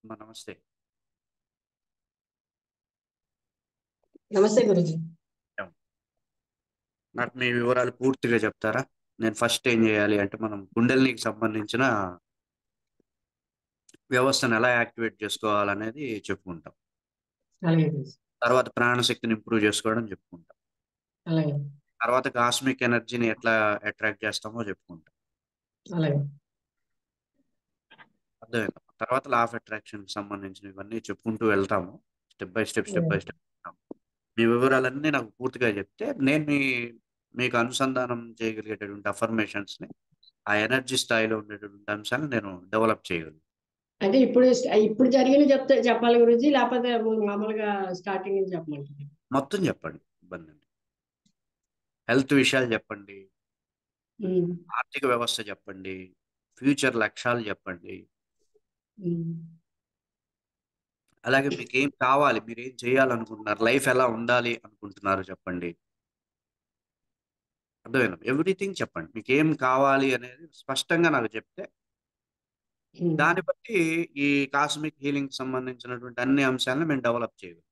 నమస్తే. నమస్తే గురుజీ. యాహ్! నాకు మీ వివరాలు పూర్తిగా చెప్తారా? నేను ఫస్ట్ ఏం జేయాలి అంటే, మనం కుండలినికి సంబంధించిన వ్యవస్థను ఎలా యాక్టివేట్ చేసుకోవాలనేది చెప్పుకుంటాం. అలాగే గురూజీ. తర్వాత ప్రాణశక్తిని ఇంప్రూవ్ చేసుకోవడం చెప్పుకుంటాం. అలాగే. తర్వాత కాస్మిక్ ఎనర్జీని ఎట్లా అట్రాక్ట్ చేస్తామో చెప్పుకుంటాం. అలాగే. అర్థమైందా? తర్వాత లా ఆఫ్ అట్రాక్షన్‌కి సంబంధించినవన్నీ చెప్పుకుంటూ వెళ్తాము. స్టెప్ బై స్టెప్, స్టెప్ హ్మ్. బై స్టెప్ వెళ్తాము. మీ వివరాలన్నీ నాకు పూర్తిగా చెప్తే, నేను మీకు అనుసంధానం చేయగలిగేటటువంటి అఫర్మేషన్స్‌ని, ఆ ఎనర్జీ స్థాయిలో ఉండేటటువంటి అంశాలను నేను డెవలప్ చేయగలను. అంటే ఇప్పుడు జరిగినవి చెప్పాలి గురూజీ, లేకపోతే మామూలుగా స్టార్టింగ్ నుంచి చెప్పమంటారా? మొత్తం చెప్పండి. ఇబ్బందేం లేదు. హెల్త్ విషయాలు చెప్పండి. హ్మ్. ఆర్థిక వ్యవస్థ చెప్పండి. ఫ్యూచర్ లక్ష్యాలు చెప్పండి. హ్మ్. అలాగే మీకేం కావాలి? మీరేం చేయాలనుకుంటున్నారు? లైఫ్ ఎలా ఉండాలి అనుకుంటున్నారో చెప్పండి. అర్థమైందా? ఎవ్రీథింగ్ చెప్పండి. మీకేం కావాలి అనేది స్పష్టంగా నాకు చెప్తే, హ్మ్. దాన్ని బట్టి ఈ కాస్మిక్ హీలింగ్‌కి సంబంధించినటువంటి అన్ని అంశాలను మేము డెవలప్ చేయగలం.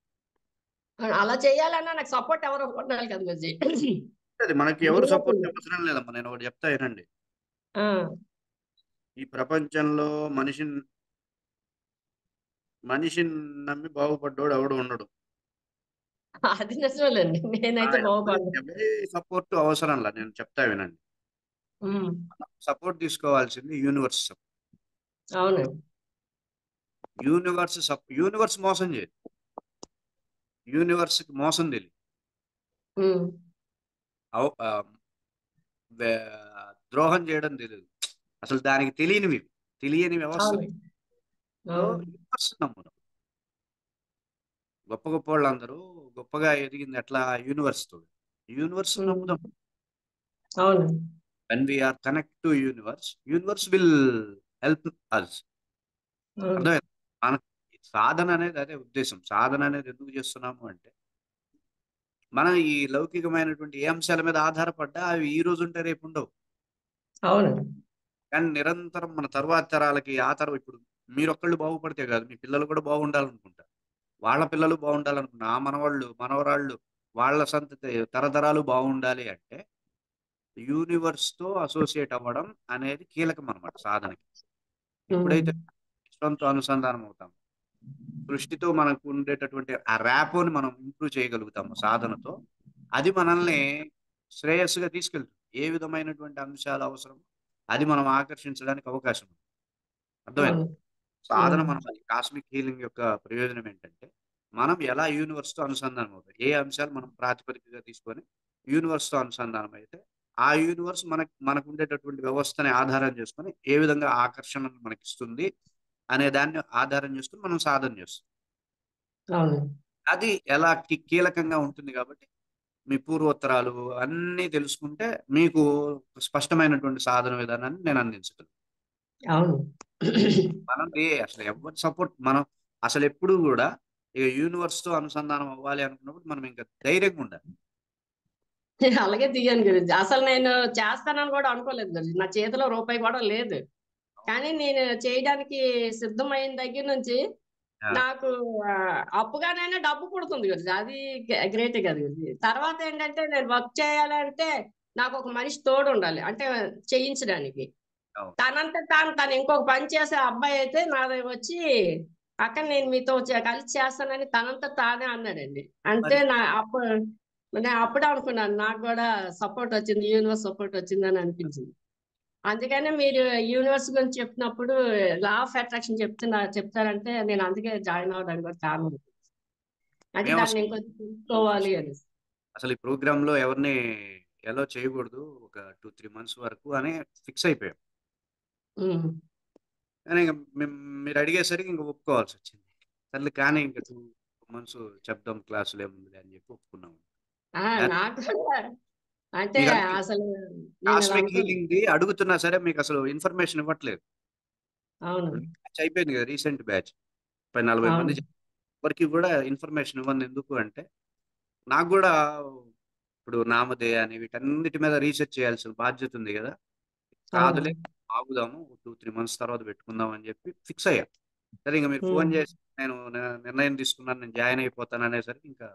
అలా చేయాలన్నా నాకు సపోర్ట్ ఎవరో ఉండాలి కదా గురూజీ. అది మనకి ఎవరు సపోర్ట్ నేనే అవసరం లేదమ్మా. నేనొకటి చెప్తా ఇనండి. ఆ! ఈ ప్రపంచంలో మనిషిని నమ్మి బాగుపడ్డోడు ఎవడు ఉండడు. అది నిజమేలెండి. నేనైతే బాగుపడను. ఎవరి సపోర్ట్ అవసరంలా. నేను చెప్తా వినండి. హ్మ్. సపోర్ట్ తీసుకోవాల్సింది యూనివర్స్. అవునండి. యూనివర్స్ మోసం చేయదు. యూనివర్స్‌కి మోసం తెలీదు. హ్మ్. అవ్ ఆహ్, వే ద్రోహం చేయడం తెలీదు. అసలు దానికి తెలియనివి. తెలియని వ్యవస్థలు. అవును. సో, అవును. యూనివర్స్‌ని నమ్ముదాం. గొప్ప గొప్పోళ్ళందరూ గొప్పగా ఎదిగింది ఎట్లా? యూనివర్స్‌తో. యూనివర్స్‌ని హ్మ్. నమ్ముదాం. అవును. When we are connect to universe, universe will help us. అవును. అర్థమైందా? మనకి సాధన అనేది అదే ఉద్దేశ్యం. సాధన అనేది ఎందుకు చేస్తున్నాము అంటే, మనం ఈ లౌకికమైనటువంటి ఏ అంశాల మీద ఆధారపడ్డా అవి ఈ రోజు ఉంటే రేపు ఉండవు. అవును. కానీ నిరంతరం మన తరువాతి తరాలకి ఆ తరం ఇప్పుడు మీరొక్కళ్ళు బాగుపడితే కాదు, మీ పిల్లలు కూడా బాగుండాలనుకుంటారు. వాళ్ళ పిల్లలు బాగుండాలనుకుంటా. ఆ మనవళ్ళు, మనవరాళ్ళు వాళ్ళ సంతతి తరతరాలు బాగుండాలి అంటే, యూనివర్స్‌తో అసోసియేట్ అవ్వడం అనేది కీలకం అన్నమాట సాధనకి. హ్మ్. ఎప్పుడైతే విశ్వంతో అనుసంధానం అవుతామో, సృష్టితో మనకు ఉండేటటువంటి ఆ ర్యాపోని మనం ఇంప్రూవ్ చేయగలుగుతాము సాధనతో. అది మనల్ని శ్రేయస్సుగా తీసుకెళ్తుంది. ఏ విధమైనటువంటి అంశాలు అవసరం, అది మనం ఆకర్షించడానికి అవకాశం ఉంది. అర్థమైందా? అవును. సాధన హ్మ్. మనం అది కాస్మిక్ హీలింగ్ యొక్క ప్రయోజనం ఏంటంటే, మనం ఎలా యూనివర్స్‌తో అనుసంధానం అవుతాం. ఏ అంశాలు మనం ప్రాతిపదికగా తీసుకొని యూనివర్స్‌తో అనుసంధానం అయితే, ఆ యూనివర్స్ మనకుండేటటువంటి వ్యవస్థని ఆధారం చేసుకొని, ఏ విధంగా ఆకర్షణను మనకిస్తుంది అనే దాన్ని ఆధారం చేసుకొని మనం సాధన చేస్తాం. అవును. అది ఎలా కీలకంగా ఉంటుంది కాబట్టి, మీ పూర్వోత్తరాలు అన్నీ తెలుసుకుంటే, మీకు స్పష్టమైనటువంటి సాధన విధానాన్ని నేను అందించగలను. అవును. మనది అసలు ఎవ్వరి సపోర్ట్ మనం అసలెప్పుడూ గూడా ఇగ యూనివర్స్‌తో అనుసంధానం అవ్వాలి అనుకున్నప్పుడు మనం ఇంక ధైర్యంగుండాలి. అలాగే తీయను గురించి. అసలు నేను చేస్తానని కూడా అనుకోలేదు గురించి. నా చేతిలో రూపాయి కూడా లేదు. అవును. కానీ నేను చేయడానికి సిద్ధమైన దగ్గర నుంచి ఆ! నాకు అప్పుగానైనా డబ్బు పుడుతుంది గురించి. అది గ్రేటే కదా గురించి. తర్వాత ఏంటంటే నేను వర్క్ చేయాలంటే నాకొక మనిషి తోడుండాలి. అంటే చేయించడానికి. అవును. తనంతట తను ఇంకొక పని చేసే అబ్బాయయితే నాది వచ్చి, "అక్క నేను మీతో కలిసి చేస్తానని" తనంతట తానే అన్నాడండి. అంటే మరి నేను అప్పుడే అనుకున్నాను. నాకు గూడా సపోర్టొచ్చింది. యూనివర్స్ సపోర్టొచ్చిందని అనిపించింది. అందుకనే మీరు యూనివర్స్ గురించి చెప్పినప్పుడు లా ఆఫ్ అట్రాక్షన్ చెప్తారంటే నేను అందుకే జాయిన్ అవ్వడానికి కూడా కారణం. అంటే దాన్ని మేమసలు ఇంకొంచెం తెలుసుకోవాలి ఫస్ట్ అనేసి. అసలు ఈ ప్రోగ్రామ్‌లో ఎవరిని ఎలో చేయకూడదు. ఒక 2, 3 మంత్స్ వరకు అని ఫిక్స్ అయిపోయాం. హ్మ్. కానీ ఇంక మీరడిగేసరికి ఇంక ఒప్పుకోవాల్సొచ్చింది. సర్లే కానీ ఇంక 2 మంత్స్ చెప్దాం క్లాసులేముందిలే అని జెప్పి ఒప్పుకున్నాం. ఆ! దాన్ని నాకు కూడా అంటే మీకంటే అసలు నేనలా కాస్మిక్ అనుకోను. హీలింగ్‌ది అడుగుతున్నా సరే మీకసలు ఇన్ఫర్మేషన్ ఇవ్వట్లేదు. అవును. ఇప్పుడు బ్యాచ్ అయిపోయింది గదా! Recent batch. 30, 40 మంది అవును. ఎవరికీ గూడా ఇన్ఫర్మేషన్ ఇవ్వను. ఎందుకు అంటే, నాకు గూడా ఇప్పుడు నామధేయ అని వీటన్నిటి మీద రీసెర్చ్ చేయాల్సిన బాధ్యత ఉంది గదా! అవును. కాదులే ఆగుదాము. 2, 3 మంత్స్ తర్వాత పెట్టుకుందాం అని జెప్పి ఫిక్స్ అయ్యా. సరే ఇంక మీరు ఫోన్ ఉమ్, చేసి నేను నిర్ణయం తీసుకున్నాను, నేను జాయిన్ అయిపోతాను అనేసరికి ఇంకా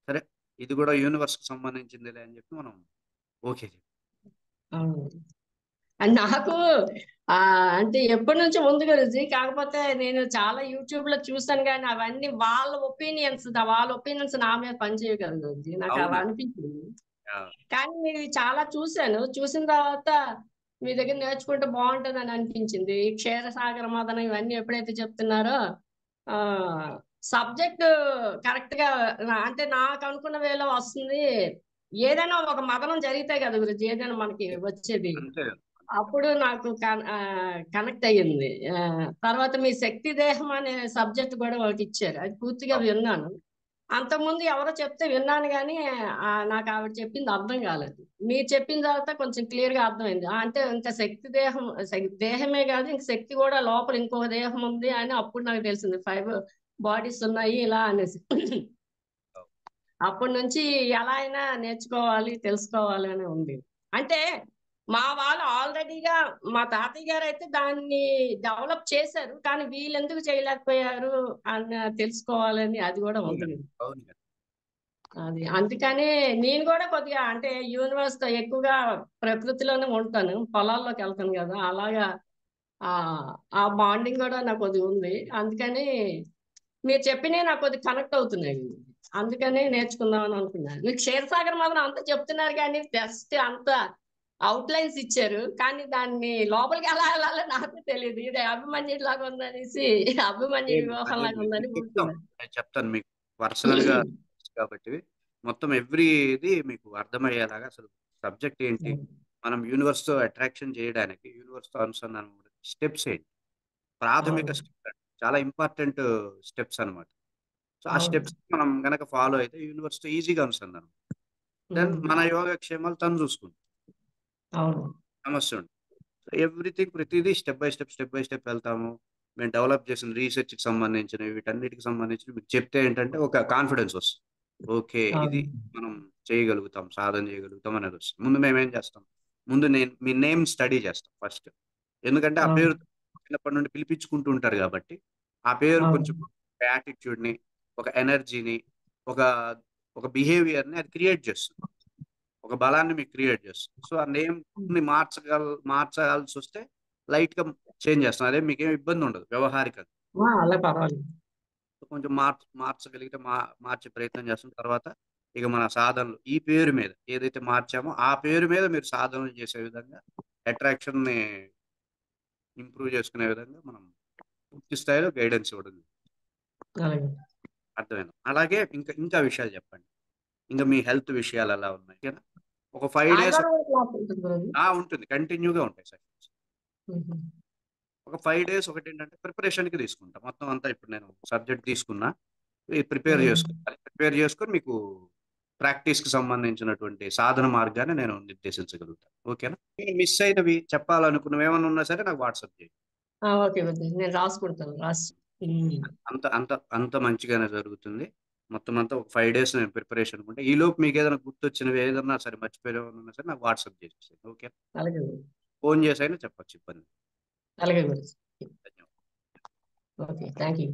సరే ఇది కూడా యూనివర్స్ కి సంబంధించిందిలే అని చెప్పి మనం ఓకే చెప్పి. అవును. అండ్ నాకు ఆ అంటే ఎప్పటి నుంచో ఉంది గురుజీ, కాకపోతే నేను చాలా యూట్యూబ్ లో చూసాను, కానీ అవన్నీ వాళ్ళ ఒపీనియన్స్ నా మీద పనిచేయవు కదా గురుజీ, నాకు అలా అవునండి. అనిపించింది. ఆ, కానీ మీరు చాలా చూశాను, చూసిన తర్వాత మీ దగ్గర నేర్చుకుంటే బాగుంటుందని అనిపించింది. ఈ క్షీరసాగర మదనం ఇవన్నీ ఎప్పుడైతే చెప్తున్నారో ఆ సబ్జెక్ట్ కరెక్ట్ గా అంటే నాకు అనుకున్న వేలో వస్తుంది. ఏదైనా ఒక మదనం జరిగితే కదా గురించి ఏదైనా మనకి వచ్చేది. అంతే. అప్పుడు నాకు కనెక్ట్ అయ్యింది. తర్వాత మీ శక్తి దేహం అనే సబ్జెక్ట్ కూడా ఒకటి ఇచ్చారు, అది పూర్తిగా అవును. విన్నాను. అంతకుముందు ఎవరో చెప్తే విన్నాను కానీ నాకు ఆవిడ చెప్పింది అర్థం కాలేదు. మీరు చెప్పిన తర్వాత కొంచెం క్లియర్ గా అర్థమైంది. అంటే ఇంకా శక్తి దేహం, దేహమే కాదు ఇంక శక్తి కూడా లోపల ఇంకొక దేహం ఉంది అని అప్పుడు నాకు తెలిసింది. 5 బాడీస్ ఉన్నాయి ఇలా అనేసి. అవును. అప్పటి నుంచి ఎలా అయినా నేర్చుకోవాలి, తెలుసుకోవాలి అని ఉంది. అంటే మా వాళ్ళు ఆల్రెడీగా, మా తాతయ్య గారు అయితే దాన్ని డెవలప్ చేశారు, కానీ వీళ్ళు ఎందుకు చేయలేకపోయారు అని తెలుసుకోవాలని అది కూడా ఉంది. అవునండి. అవును. అది అందుకని నేను కూడా కొద్దిగా అంటే యూనివర్స్ తో ఎక్కువగా ప్రకృతిలోనే ఉంటాను, పొలాల్లోకి వెళ్తాను కదా, అలాగా ఆ ఆ బాండింగ్ కూడా నాకు కొద్దిగా ఉంది. అందుకని మీరు చెప్పినవి నాకు కొద్దిగా కనెక్ట్ అవుతున్నాయి. అందుకని నేర్చుకుందామని అనుకున్నాను. మీకు క్షీరసాగర్ మాత్రం అంతా చెప్తున్నారు కానీ జస్ట్ అంత అవుట్లైన్స్ ఇచ్చారు, కానీ దాన్ని లోపలికి ఎలా వెళ్ళాలో నాకు తెలియదు. ఇది అభిమన్యుడి లాగా ఉందనేసి, అభిమన్యుడి వ్యూహం లాగా ఉందని చెప్తాం. ఊరుకున్నాను. నేను చెప్తాను మీకు పర్సనల్ గా కాబట్టి మొత్తం ఎవ్రీ ఇది మీకు అర్థమయ్యేలాగా అసలు సబ్జెక్ట్ ఏంటి, మనం యూనివర్స్ తో అట్రాక్షన్ చేయడానికి యూనివర్స్ తో అనుసంధానం స్టెప్స్ ఏంటి, ప్రాథమిక అవును, స్టెప్ చాలా ఇంపార్టెంట్ స్టెప్స్ అన్నమాట. సో ఆ అవును, స్టెప్స్ మనం గనక ఫాలో అయితే యూనివర్స్ తో ఈజీగా అనుసంధానం, దెన్ ఉమ్, మన యోగక్షేమాలు తను చూసుకుంటాం, అవును, సమస్య ఉండదు. ఎవ్రీథింగ్ ప్రతిదీ స్టెప్ బై స్టెప్ వెళ్తాము. మేము డెవలప్ చేసిన రీసెర్చ్కి సంబంధించినవి వీటన్నిటికి సంబంధించి మీకు చెప్తే ఏంటంటే ఒక కాన్ఫిడెన్స్ వస్తుంది. ఓకే ఇది అవును, మనం చేయగలుగుతాం, సాధన చేయగలుగుతాం అనేది వస్తుంది. ముందు మేము ఏం చేస్తాం, ముందు నేను మీ నేమ్ స్టడీ చేస్తాం ఫస్ట్. ఎందుకంటే ఆ అవును, పేరు చిన్నప్పటి నుండి పిలిపించుకుంటూ ఉంటారు కాబట్టి ఆ పేరు కొంచెం అవును, ఒక యాటిట్యూడ్ని, ఒక ఎనర్జీని, ఒక ఒక బిహేవియర్ని అది క్రియేట్ చేస్తుంది, ఒక బలాన్ని మీకు క్రియేట్ చేస్తుంది. సో ఆ నేమ్ ని మార్చాల్సి వస్తే లైట్ గా చేంజ్ చేస్తాం, అదే మీకేం ఇబ్బంది ఉండదు వ్యవహారికంగా. అలా పర్వాలేదు. సో కొంచెం మార్చగలిగితే మార్చే ప్రయత్నం చేస్తాం. తర్వాత ఇక మన సాధనలు ఈ పేరు మీద ఏదైతే మార్చామో ఆ పేరు మీద మీరు సాధనలు చేసే విధంగా అట్రాక్షన్ ని ఇంప్రూవ్ చేసుకునే విధంగా మనం పూర్తి స్థాయిలో గైడెన్స్ ఇవ్వడం అలాగే. అర్థమైంది. అలాగే ఇంకా ఇంకా విషయాలు చెప్పండి, ఇంకా మీ హెల్త్ విషయాలు ఎలా ఉన్నాయి, ఓకేనా? ఒక 5 డేస్ ఆదివారం కూడా క్లాస్ ఉంటుంది గురుజీ. ఉంటుంది, కంటిన్యూగా ఉంటాయి సార్. ఉహు. ఒక 5 డేస్ ఒకటి ఏంటంటే ప్రిపరేషన్కి తీసుకుంటా మొత్తం అంతా. ఇప్పుడు నేను సబ్జెక్ట్ తీసుకున్నా, ప్రిపేర్ ఉమ్. చేసుకోవాలి, ప్రిపేర్ చేసుకొని మీకు ప్రాక్టీస్కి సంబంధించినటువంటి సాధన మార్గాన్ని నేను నిర్దేశించగలుగుతాను, ఓకేనా? మిస్ అయినవి చెప్పాలనుకున్నవి ఏమైనా ఉన్నా సరే నాకు వాట్సాప్ చేయండి. ఓకే గురుజీ, నేను రాసుకుంటాను రాసి. ఉమ్. అంత అంత అంత మంచిగానే జరుగుతుంది. మొత్తం అంతా ఒక 5 డేస్ నేను ప్రిపరేషన్ అనుకుంటే ఈ లోపు మీకు ఏదైనా గుర్తొచ్చినవి ఏదన్నా సరే మర్చిపోయినా సరే నాకు వాట్సాప్ చేసేసి, ఓకే? అలాగే గురూజీ. ఫోన్ చేసి అయినా చెప్పచ్చు, ఇబ్బంది. అలాగే గురూజీ. ధన్యవాదాలు. Okay, thank you.